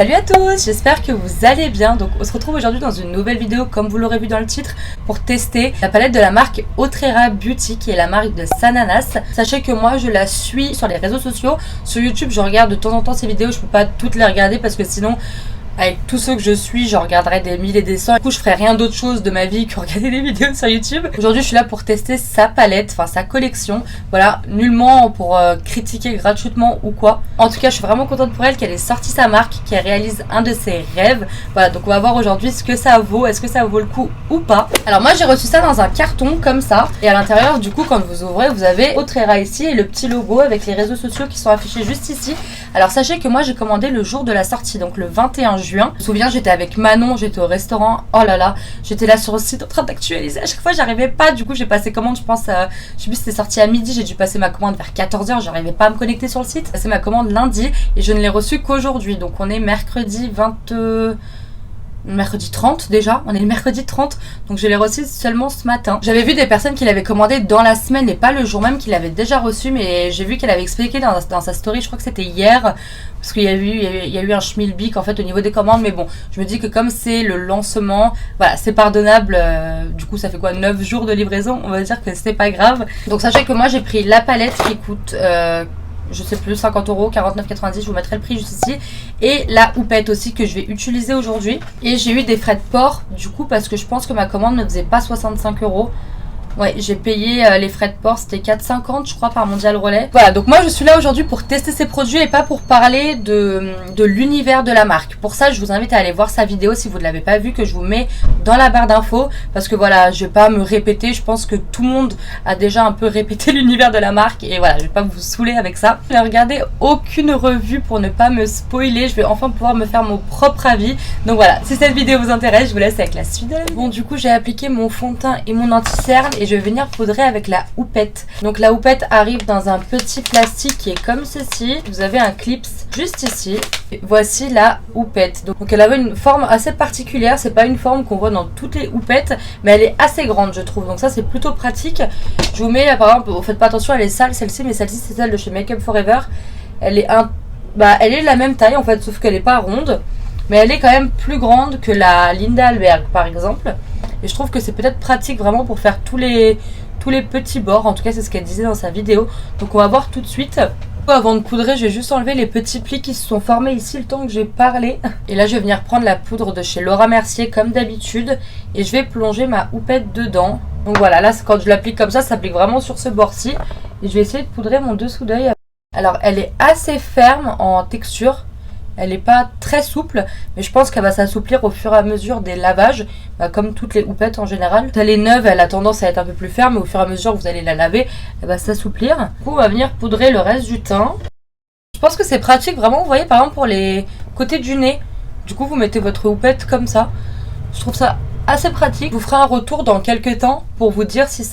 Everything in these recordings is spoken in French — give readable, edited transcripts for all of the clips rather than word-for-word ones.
Salut à tous, j'espère que vous allez bien. Donc on se retrouve aujourd'hui dans une nouvelle vidéo, comme vous l'aurez vu dans le titre, pour tester la palette de la marque Otrera Beauty, qui est la marque de Sananas. Sachez que moi je la suis sur les réseaux sociaux. Sur YouTube je regarde de temps en temps ces vidéos, je peux pas toutes les regarder parce que sinon, avec tous ceux que je suis, je regarderai des 1000 et des 100. Du coup, je ferai rien d'autre chose de ma vie que regarder des vidéos sur YouTube. Aujourd'hui, je suis là pour tester sa palette, enfin sa collection. Voilà, nullement pour critiquer gratuitement ou quoi. En tout cas, je suis vraiment contente pour elle qu'elle ait sorti sa marque, qu'elle réalise un de ses rêves. Voilà, donc on va voir aujourd'hui ce que ça vaut, est-ce que ça vaut le coup ou pas. Alors moi, j'ai reçu ça dans un carton comme ça. Et à l'intérieur, du coup, quand vous ouvrez, vous avez Otrera ici et le petit logo avec les réseaux sociaux qui sont affichés juste ici. Alors sachez que moi, j'ai commandé le jour de la sortie, donc le 21 juin. Je me souviens, j'étais avec Manon, j'étais au restaurant. Oh là là, j'étais là sur le site en train d'actualiser. À chaque fois, j'arrivais pas. Du coup, j'ai passé commande, je pense, je sais plus si c'était sorti à midi. J'ai dû passer ma commande vers 14h. J'arrivais pas à me connecter sur le site. J'ai passé ma commande lundi et je ne l'ai reçue qu'aujourd'hui. Donc, on est mercredi 30 déjà, on est le mercredi 30, donc je l'ai reçu seulement ce matin. J'avais vu des personnes qui l'avaient commandé dans la semaine et pas le jour même, qui l'avaient déjà reçu, mais j'ai vu qu'elle avait expliqué dans sa story, je crois que c'était hier, parce qu'il y a eu un schmilblick en fait au niveau des commandes, mais bon, je me dis que comme c'est le lancement, voilà, c'est pardonnable, du coup ça fait quoi, 9 jours de livraison, on va dire que c'est pas grave. Donc sachez que moi j'ai pris la palette qui coûte je sais plus, 50 €, 49,90, je vous mettrai le prix juste ici. Et la houppette aussi que je vais utiliser aujourd'hui. Et j'ai eu des frais de port du coup parce que je pense que ma commande ne faisait pas 65 €. Ouais, j'ai payé les frais de port, c'était 4,50 je crois par Mondial Relais. Voilà, donc moi je suis là aujourd'hui pour tester ces produits et pas pour parler de l'univers de la marque. Pour ça, je vous invite à aller voir sa vidéo si vous ne l'avez pas vue, que je vous mets dans la barre d'infos. Parce que voilà, je vais pas me répéter, je pense que tout le monde a déjà un peu répété l'univers de la marque. Et voilà, je vais pas vous saouler avec ça. Je n'ai regardé aucune revue pour ne pas me spoiler, je vais enfin pouvoir me faire mon propre avis. Donc voilà, si cette vidéo vous intéresse, je vous laisse avec la suite de la vidéo. Bon, du coup j'ai appliqué mon fond de teint et mon anti-cerne. Et je vais venir poudrer avec la houppette. Donc la houppette arrive dans un petit plastique qui est comme ceci. Vous avez un clips juste ici. Et voici la houppette. Donc elle avait une forme assez particulière. C'est pas une forme qu'on voit dans toutes les houppettes, mais elle est assez grande je trouve. Donc ça c'est plutôt pratique. Je vous mets là, par exemple, faites pas attention, elle est sale celle-ci, mais celle-ci c'est celle de chez Make Up Forever. Elle est elle est de la même taille en fait, sauf qu'elle est pas ronde. Mais elle est quand même plus grande que la Linda Alberg par exemple. Et je trouve que c'est peut-être pratique vraiment pour faire tous les petits bords. En tout cas, c'est ce qu'elle disait dans sa vidéo. Donc on va voir tout de suite. Avant de poudrer, je vais juste enlever les petits plis qui se sont formés ici le temps que j'ai parlé. Et là, je vais venir prendre la poudre de chez Laura Mercier comme d'habitude. Et je vais plonger ma houppette dedans. Donc voilà, là, quand je l'applique comme ça s'applique vraiment sur ce bord-ci. Et je vais essayer de poudrer mon dessous d'œil. Alors, elle est assez ferme en texture. Elle n'est pas très souple, mais je pense qu'elle va s'assouplir au fur et à mesure des lavages, comme toutes les houppettes en général. Elle est neuve, elle a tendance à être un peu plus ferme, mais au fur et à mesure que vous allez la laver, elle va s'assouplir. Du coup, on va venir poudrer le reste du teint. Je pense que c'est pratique vraiment, vous voyez, par exemple pour les côtés du nez. Du coup, vous mettez votre houppette comme ça. Je trouve ça assez pratique. Je vous ferai un retour dans quelques temps pour vous dire si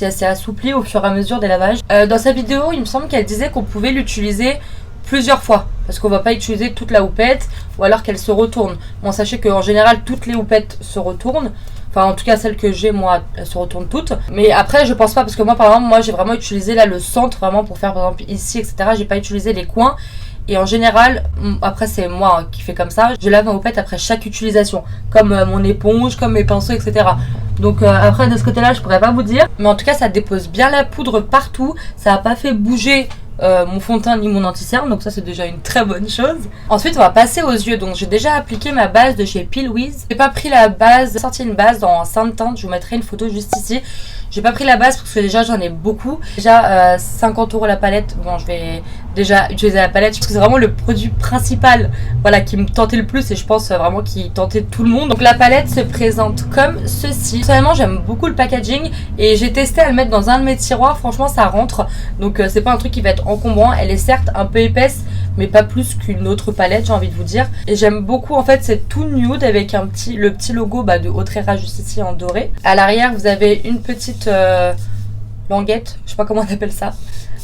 elle s'est assouplie au fur et à mesure des lavages. Dans sa vidéo, il me semble qu'elle disait qu'on pouvait l'utiliser plusieurs fois, parce qu'on va pas utiliser toute la houppette ou alors qu'elle se retourne. Bon, sachez qu'en général toutes les houppettes se retournent, enfin en tout cas celles que j'ai moi, elles se retournent toutes, mais après je pense pas, parce que moi par exemple, moi j'ai vraiment utilisé là le centre vraiment pour faire par exemple ici etc, j'ai pas utilisé les coins. Et en général, après c'est moi qui fais comme ça, je lave ma houppette après chaque utilisation, comme mon éponge, comme mes pinceaux, etc. Donc après de ce côté là je pourrais pas vous dire, mais en tout cas ça dépose bien la poudre partout, ça a pas fait bouger mon fond de teint ni mon anti-cerne, donc ça c'est déjà une très bonne chose. Ensuite on va passer aux yeux. Donc j'ai déjà appliqué ma base de chez Pilwiz. J'ai pas pris la base, j'ai sorti une base dans un sein de teinte, je vous mettrai une photo juste ici. J'ai pas pris la base parce que déjà j'en ai beaucoup. Déjà 50 € la palette. Bon, je vais déjà utiliser la palette parce que c'est vraiment le produit principal, voilà, qui me tentait le plus et je pense vraiment qui tentait tout le monde. Donc la palette se présente comme ceci. Personnellement j'aime beaucoup le packaging et j'ai testé à le mettre dans un de mes tiroirs. Franchement ça rentre. Donc c'est pas un truc qui va être encombrant. Elle est certes un peu épaisse mais pas plus qu'une autre palette, j'ai envie de vous dire. Et j'aime beaucoup en fait, c'est tout nude avec le petit logo de Otrera juste ici en doré. À l'arrière vous avez une petite languette, je sais pas comment on appelle ça.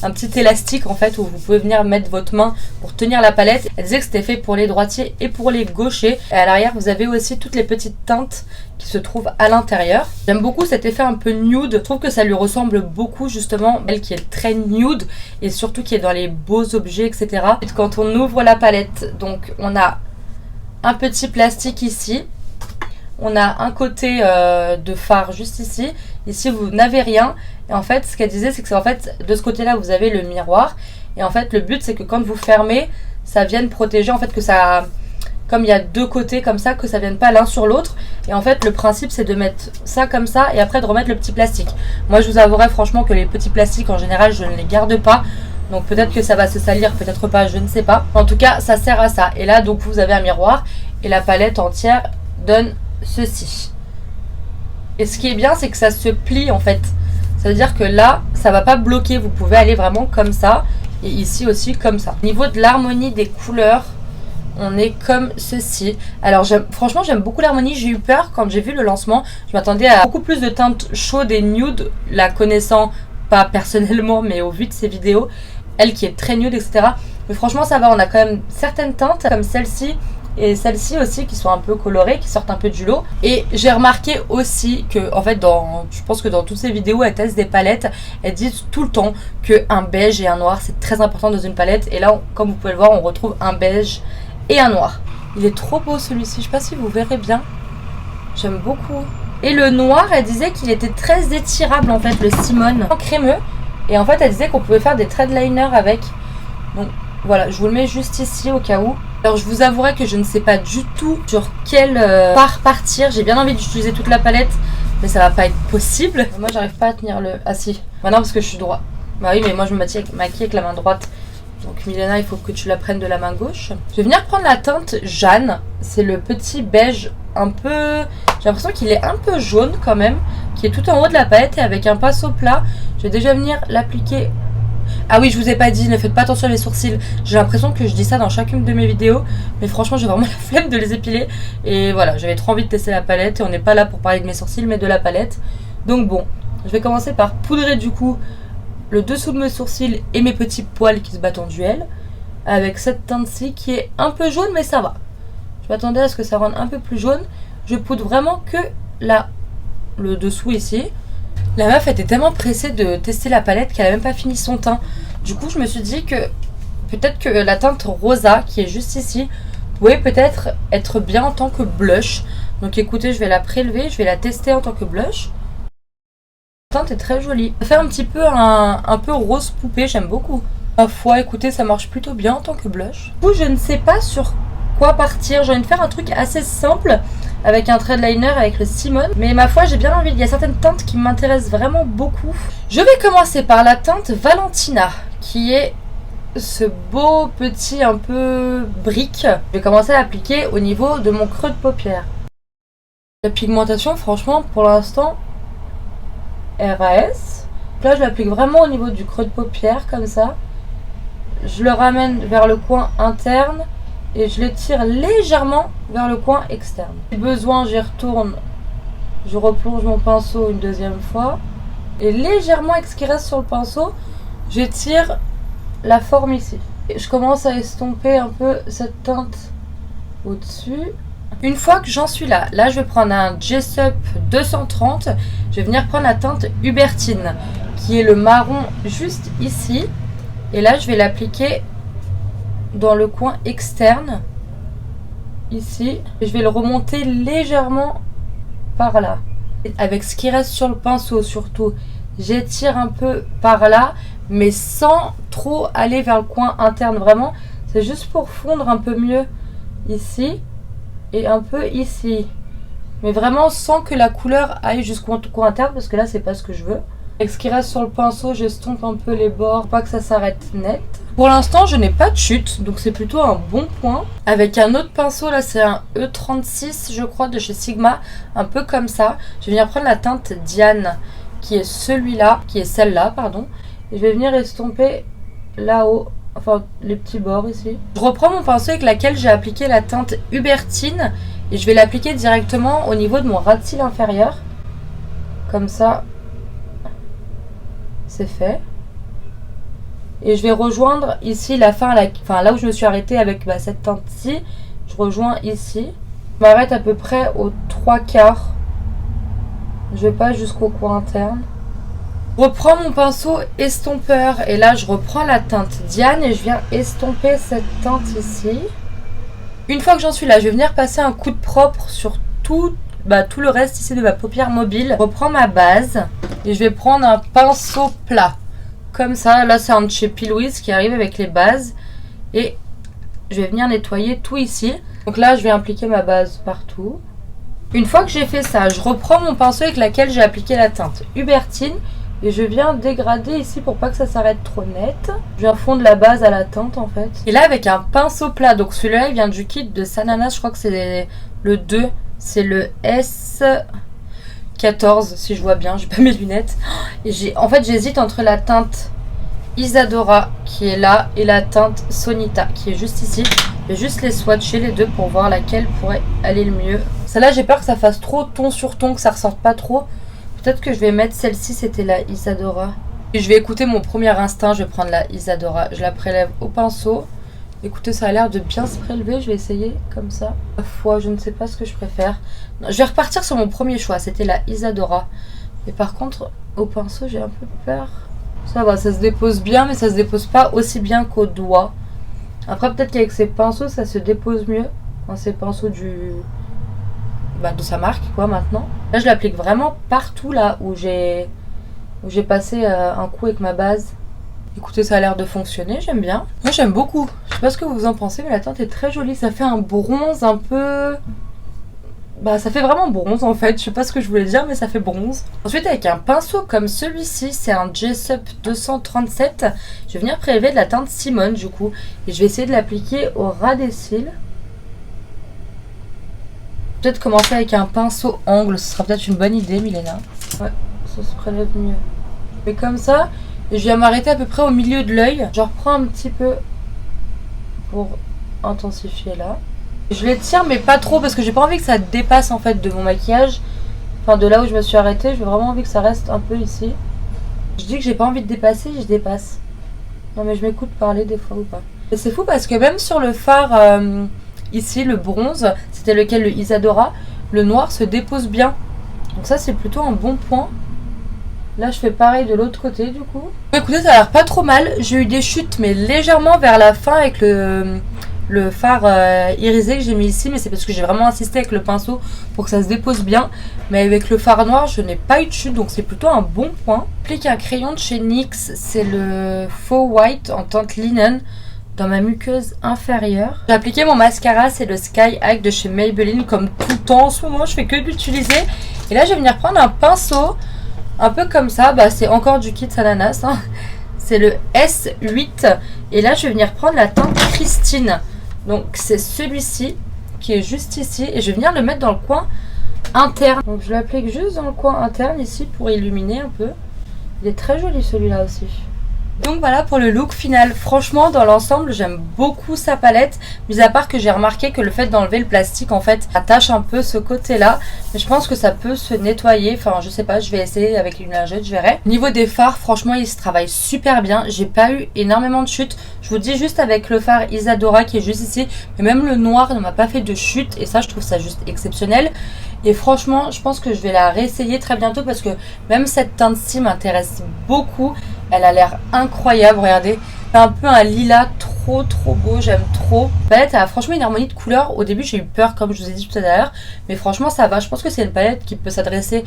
un petit élastique en fait où vous pouvez venir mettre votre main pour tenir la palette. Elle disait que c'était fait pour les droitiers et pour les gauchers. Et à l'arrière vous avez aussi toutes les petites teintes qui se trouvent à l'intérieur. J'aime beaucoup cet effet un peu nude. Je trouve que ça lui ressemble beaucoup justement, elle qui est très nude et surtout qui est dans les beaux objets, etc. Et quand on ouvre la palette, donc on a un petit plastique ici. On a un côté de fard juste ici. Ici, vous n'avez rien. Et en fait, ce qu'elle disait, c'est que en fait, de ce côté-là, vous avez le miroir. Et en fait, le but, c'est que quand vous fermez, ça vienne protéger. En fait, que ça... Comme il y a deux côtés comme ça, que ça vienne pas l'un sur l'autre. Et en fait, le principe, c'est de mettre ça comme ça et après de remettre le petit plastique. Moi, je vous avouerai franchement que les petits plastiques, en général, je ne les garde pas. Donc peut-être que ça va se salir, peut-être pas, je ne sais pas. En tout cas, ça sert à ça. Et là, donc, vous avez un miroir. Et la palette entière donne ceci. Et ce qui est bien, c'est que ça se plie en fait. Ça veut dire que là, ça va pas bloquer. Vous pouvez aller vraiment comme ça. Et ici aussi comme ça. Au niveau de l'harmonie des couleurs, on est comme ceci. Alors franchement j'aime beaucoup l'harmonie. J'ai eu peur quand j'ai vu le lancement. Je m'attendais à beaucoup plus de teintes chaudes et nude. La connaissant pas personnellement mais au vu de ses vidéos. Elle qui est très nude, etc. Mais franchement ça va. On a quand même certaines teintes comme celle-ci. Et celles-ci aussi qui sont un peu colorées, qui sortent un peu du lot. Et j'ai remarqué aussi que, en fait, je pense que dans toutes ces vidéos, elles testent des palettes. Elles disent tout le temps qu'un beige et un noir, c'est très important dans une palette. Et là, comme vous pouvez le voir, on retrouve un beige et un noir. Il est trop beau celui-ci. Je sais pas si vous verrez bien. J'aime beaucoup. Et le noir, elle disait qu'il était très étirable, en fait, le Simone. En crémeux. Et en fait, elle disait qu'on pouvait faire des thread liners avec. Donc, voilà, je vous le mets juste ici au cas où. Alors je vous avouerai que je ne sais pas du tout sur quelle part partir. J'ai bien envie d'utiliser toute la palette, mais ça va pas être possible. Moi j'arrive pas à tenir le... Ah si, maintenant parce que je suis droit. Bah oui, mais moi je me maquille avec la main droite. Donc Milena, il faut que tu la prennes de la main gauche. Je vais venir prendre la teinte Jeanne. C'est le petit beige un peu... J'ai l'impression qu'il est un peu jaune quand même. Qui est tout en haut de la palette et avec un pinceau plat. Je vais déjà venir l'appliquer... Ah oui, je vous ai pas dit, ne faites pas attention à les sourcils. J'ai l'impression que je dis ça dans chacune de mes vidéos. Mais franchement, j'ai vraiment la flemme de les épiler. Et voilà, j'avais trop envie de tester la palette. Et on n'est pas là pour parler de mes sourcils, mais de la palette. Donc bon, je vais commencer par poudrer du coup le dessous de mes sourcils et mes petits poils qui se battent en duel. Avec cette teinte-ci qui est un peu jaune, mais ça va. Je m'attendais à ce que ça rende un peu plus jaune. Je poudre vraiment que là, le dessous ici. La meuf était tellement pressée de tester la palette qu'elle a même pas fini son teint. Du coup, je me suis dit que peut-être que la teinte Rosa, qui est juste ici, pouvait peut-être être bien en tant que blush. Donc écoutez, je vais la prélever, je vais la tester en tant que blush. La teinte est très jolie. Ça fait un petit peu un peu rose poupée, j'aime beaucoup. Ma foi, écoutez, ça marche plutôt bien en tant que blush. Du coup, je ne sais pas sur quoi partir. J'ai envie de faire un truc assez simple avec un thread liner avec le Simone. Mais ma foi, j'ai bien envie. Il y a certaines teintes qui m'intéressent vraiment beaucoup. Je vais commencer par la teinte Valentina, qui est ce beau petit un peu brique. Je vais commencer à l'appliquer au niveau de mon creux de paupière. La pigmentation, franchement, pour l'instant, RAS. Là, je l'applique vraiment au niveau du creux de paupière, comme ça. Je le ramène vers le coin interne et je l'étire légèrement vers le coin externe. Si besoin, j'y retourne, je replonge mon pinceau une deuxième fois et légèrement avec ce qui reste sur le pinceau, j'étire la forme ici. Et je commence à estomper un peu cette teinte au-dessus. Une fois que j'en suis là, je vais prendre un Jessup 230, je vais venir prendre la teinte Hubertine qui est le marron juste ici. Et là, je vais l'appliquer dans le coin externe, ici. Et je vais le remonter légèrement par là. Et avec ce qui reste sur le pinceau, surtout, j'étire un peu par là, mais sans trop aller vers le coin interne. Vraiment, c'est juste pour fondre un peu mieux ici et un peu ici. Mais vraiment sans que la couleur aille jusqu'au coin interne, parce que là, c'est pas ce que je veux. Avec ce qui reste sur le pinceau, j'estompe un peu les bords pour pas que ça s'arrête net. Pour l'instant, je n'ai pas de chute, donc c'est plutôt un bon point. Avec un autre pinceau, là c'est un E36 je crois de chez Sigma, un peu comme ça. Je vais venir prendre la teinte Diane, qui est celui-là, qui est celle-là, pardon. Et je vais venir estomper là-haut, enfin les petits bords ici. Je reprends mon pinceau avec laquelle j'ai appliqué la teinte Hubertine et je vais l'appliquer directement au niveau de mon ras de cils inférieur. Comme ça. C'est fait. Et je vais rejoindre ici la fin, enfin là où je me suis arrêtée avec cette teinte-ci. Je rejoins ici. Je m'arrête à peu près aux 3/4. Je vais pas jusqu'au coin interne. Je reprends mon pinceau estompeur et là je reprends la teinte Diane et je viens estomper cette teinte ici. Une fois que j'en suis là, je vais venir passer un coup de propre sur tout le reste ici de ma paupière mobile. Je reprends ma base et je vais prendre un pinceau plat. Comme ça, là c'est un de chez P. Louise qui arrive avec les bases. Et je vais venir nettoyer tout ici. Donc là je vais appliquer ma base partout. Une fois que j'ai fait ça, je reprends mon pinceau avec lequel j'ai appliqué la teinte Hubertine. Et je viens dégrader ici pour pas que ça s'arrête trop net. Je viens fondre la base à la teinte en fait. Et là avec un pinceau plat, donc celui-là il vient du kit de Sananas, je crois que c'est le 2. C'est le S14 si je vois bien, j'ai pas mes lunettes. Et en fait j'hésite entre la teinte Isadora qui est là et la teinte Sonita qui est juste ici. Je vais juste les swatcher les deux pour voir laquelle pourrait aller le mieux. Celle-là j'ai peur que ça fasse trop ton sur ton, que ça ressorte pas trop. Peut-être que je vais mettre celle-ci, c'était la Isadora. Et je vais écouter mon premier instinct, je vais prendre la Isadora. Je la prélève au pinceau. Écoutez, ça a l'air de bien se prélever, je vais essayer comme ça. La fois, je ne sais pas ce que je préfère. Non, je vais repartir sur mon premier choix, c'était la Isadora. Et par contre, au pinceau, j'ai un peu peur. Ça va, ça se dépose bien, mais ça se dépose pas aussi bien qu'au doigt. Après, peut-être qu'avec ces pinceaux, ça se dépose mieux. Enfin, ces pinceaux de sa marque quoi maintenant. Là je l'applique vraiment partout là où j'ai passé un coup avec ma base. Écoutez, ça a l'air de fonctionner, j'aime bien. Moi j'aime beaucoup. Je sais pas ce que vous en pensez mais la teinte est très jolie. Ça fait un bronze un peu... ça fait vraiment bronze en fait. Je sais pas ce que je voulais dire mais ça fait bronze. Ensuite avec un pinceau comme celui-ci, c'est un Jessup 237. Je vais venir prélever de la teinte Simone du coup. Et je vais essayer de l'appliquer au ras des cils. Peut-être commencer avec un pinceau angle, ce sera peut-être une bonne idée, Milena. Ouais, ça se prélève mieux. Mais comme ça, et je viens m'arrêter à peu près au milieu de l'œil. Je reprends un petit peu pour intensifier là. Je l'étire mais pas trop parce que j'ai pas envie que ça dépasse en fait de mon maquillage. Enfin de là où je me suis arrêtée, j'ai vraiment envie que ça reste un peu ici. Je dis que j'ai pas envie de dépasser, je dépasse. Non mais je m'écoute parler des fois ou pas. Et c'est fou parce que même sur le fard... ici le bronze, c'était lequel, le Isadora, le noir se dépose bien. Donc ça c'est plutôt un bon point. Là je fais pareil de l'autre côté du coup. Écoutez, ça a l'air pas trop mal. J'ai eu des chutes mais légèrement vers la fin avec le fard irisé que j'ai mis ici. Mais c'est parce que j'ai vraiment insisté avec le pinceau pour que ça se dépose bien. Mais avec le fard noir je n'ai pas eu de chute, donc c'est plutôt un bon point. J'applique un crayon de chez NYX, c'est le Faux White en teinte linen. Dans ma muqueuse inférieure. J'ai appliqué mon mascara, c'est le Sky High de chez Maybelline. Comme tout le temps en ce moment, je fais que l'utiliser. Et là, je vais venir prendre un pinceau, un peu comme ça. C'est encore du kit Sananas. Hein. C'est le S8. Et là, je vais venir prendre la teinte Christine. Donc, c'est celui-ci qui est juste ici. Et je vais venir le mettre dans le coin interne. Donc, je l'applique juste dans le coin interne ici pour illuminer un peu. Il est très joli celui-là aussi. Donc voilà pour le look final. Franchement dans l'ensemble j'aime beaucoup sa palette. Mis à part que j'ai remarqué que le fait d'enlever le plastique en fait attache un peu ce côté là. Mais je pense que ça peut se nettoyer. Enfin je sais pas, je vais essayer avec une lingette, je verrai. Au niveau des fards franchement il se travaille super bien. J'ai pas eu énormément de chutes. Je vous dis juste avec le fard Isadora qui est juste ici. Mais même le noir ne m'a pas fait de chute. Et ça je trouve ça juste exceptionnel. Et franchement je pense que je vais la réessayer très bientôt. Parce que même cette teinte-ci m'intéresse beaucoup. Elle a l'air incroyable, regardez. C'est un peu un lilas trop beau, j'aime trop. La palette a franchement une harmonie de couleurs. Au début j'ai eu peur comme je vous ai dit tout à l'heure. Mais franchement ça va, je pense que c'est une palette qui peut s'adresser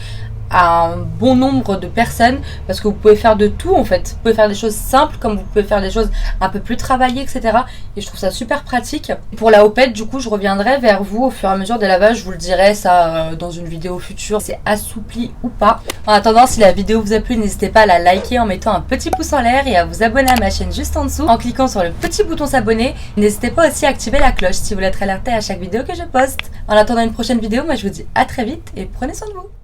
à un bon nombre de personnes. Parce que vous pouvez faire de tout en fait. Vous pouvez faire des choses simples comme vous pouvez faire des choses un peu plus travaillées, etc. Et je trouve ça super pratique. Pour la houppette du coup je reviendrai vers vous au fur et à mesure des lavages. Je vous le dirai ça dans une vidéo future. C'est assoupli ou pas. En attendant, si la vidéo vous a plu, n'hésitez pas à la liker en mettant un petit pouce en l'air et à vous abonner à ma chaîne juste en dessous en cliquant sur le petit bouton s'abonner. N'hésitez pas aussi à activer la cloche si vous voulez être alerté à chaque vidéo que je poste. En attendant une prochaine vidéo, moi je vous dis à très vite et prenez soin de vous.